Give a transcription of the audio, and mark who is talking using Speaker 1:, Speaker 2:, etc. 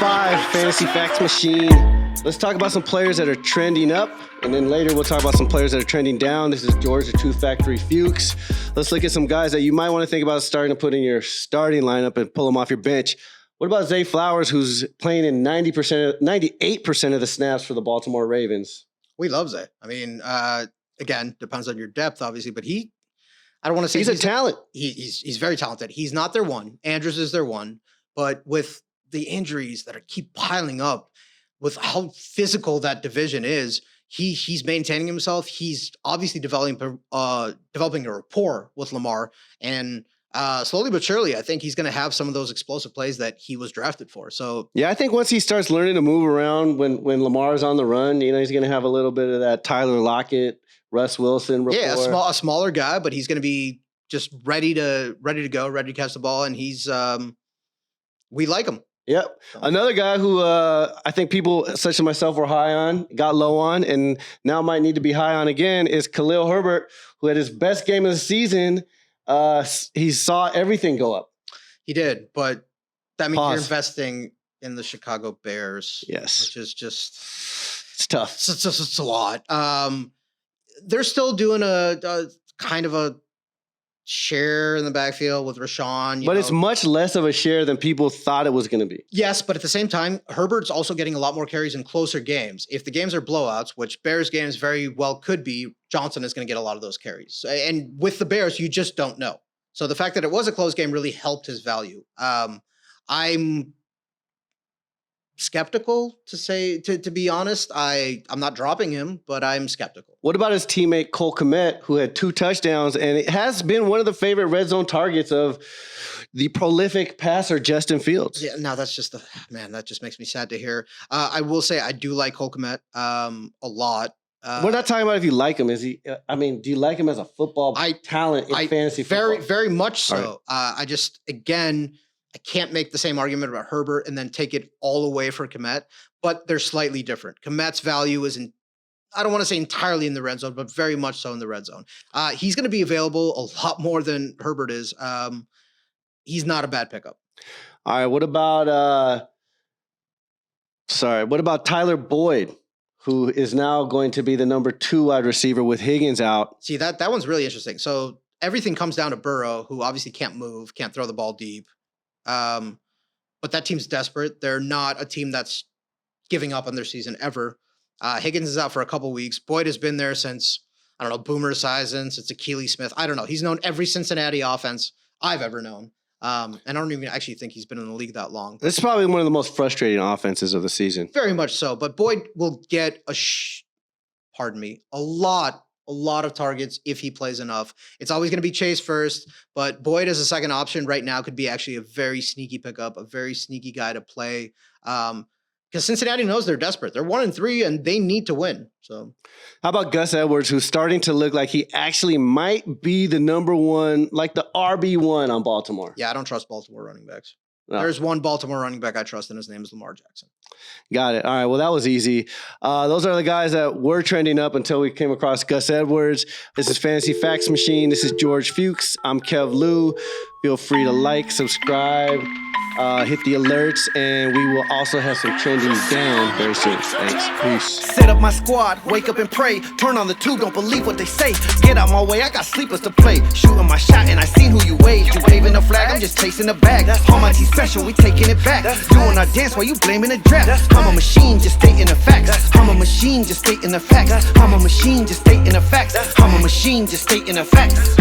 Speaker 1: 5, Fantasy Facts Machine. Let's talk about some players that are trending up, and then later we'll talk about some players that are trending down. This is George, the Truth Factory Fuchs. Let's look at some guys that you might want to think about starting to put in your starting lineup and pull them off your bench. What about Zay Flowers, who's playing in 98% of the snaps for the Baltimore Ravens?
Speaker 2: We love Zay. I mean, again, depends on your depth, obviously, but I don't want to say
Speaker 1: he's a talent.
Speaker 2: He's very talented. He's not their one. Andrews is their one, but with the injuries that keep piling up, with how physical that division is, he's maintaining himself. He's obviously developing a rapport with Lamar, and slowly but surely, I think he's going to have some of those explosive plays that he was drafted for. So
Speaker 1: yeah, I think once he starts learning to move around when Lamar's on the run, he's going to have a little bit of that Tyler Lockett, Russ Wilson rapport.
Speaker 2: Yeah, a smaller guy, but he's going to be just ready to go, ready to catch the ball, and he's we like him.
Speaker 1: Yep. Another guy who I think people such as myself were high on, got low on, and now might need to be high on again is Khalil Herbert, who had his best game of the season. He saw everything go up.
Speaker 2: He did, but that means you're investing in the Chicago Bears.
Speaker 1: Yes.
Speaker 2: Which is just...
Speaker 1: It's tough.
Speaker 2: It's a lot. They're still doing a kind of a share in the backfield with Rashawn.
Speaker 1: But it's much less of a share than people thought it was going to be.
Speaker 2: Yes, but at the same time, Herbert's also getting a lot more carries in closer games. If the games are blowouts, which Bears games very well could be, Johnson is going to get a lot of those carries. And with the Bears, you just don't know. So the fact that it was a close game really helped his value. I'm skeptical to be honest. I'm not dropping him, but I'm skeptical.
Speaker 1: What about his teammate Cole Kmet, who had 2 touchdowns and it has been one of the favorite red zone targets of the prolific passer Justin Fields?
Speaker 2: Yeah, no, that's just that just makes me sad to hear. I will say I do like Cole Kmet a lot.
Speaker 1: We're not talking about if you like him. Is he? Do you like him as a football talent in fantasy football?
Speaker 2: Very much so.
Speaker 1: Right.
Speaker 2: I can't make the same argument about Herbert and then take it all away for Kmet, but they're slightly different. Kmet's value is I don't want to say entirely in the red zone, but very much so in the red zone. He's going to be available a lot more than Herbert is. He's not a bad pickup.
Speaker 1: All right. What about Tyler Boyd, who is now going to be the number 2 wide receiver with Higgins out?
Speaker 2: See, that one's really interesting. So everything comes down to Burrow, who obviously can't move, can't throw the ball deep. But that team's desperate. They're not a team that's giving up on their season ever. Higgins is out for a couple weeks. Boyd has been there since, I don't know, Boomer Esiason, since Akili Smith. I don't know. He's known every Cincinnati offense I've ever known. And I don't even actually think he's been in the league that long.
Speaker 1: This is probably one of the most frustrating offenses of the season.
Speaker 2: Very much so. But Boyd will get a lot of targets if he plays enough. It's always going to be Chase first, but Boyd as a second option right now could be actually a very sneaky pickup, a very sneaky guy to play. Because Cincinnati knows they're desperate. They're 1-3 and they need to win. So,
Speaker 1: how about Gus Edwards, who's starting to look like he actually might be the number 1, like the RB1 on Baltimore?
Speaker 2: Yeah, I don't trust Baltimore running backs.
Speaker 1: No.
Speaker 2: There's one Baltimore running back I trust, and his name is Lamar Jackson.
Speaker 1: Got it. All right. Well, that was easy. Those are the guys that were trending up until we came across Gus Edwards. This is Fantasy Facts Machine. This is George Fuchs. I'm Kev Lou. Feel free to like, subscribe, hit the alerts, and we will also have some trending down very soon. Thanks. Peace.
Speaker 3: Set up my squad, wake up and pray. Turn on the tube, don't believe what they say. Get out my way, I got sleepers to play. Shooting my shot and I seen who you waved. You waving the flag, I'm just chasing the bag. Almighty special, we taking it back. Doing our dance while you blaming the draft. I'm a machine, just stating the facts. I'm a machine, just stating the facts. I'm a machine, just stating the facts. I'm a machine, just stating the facts.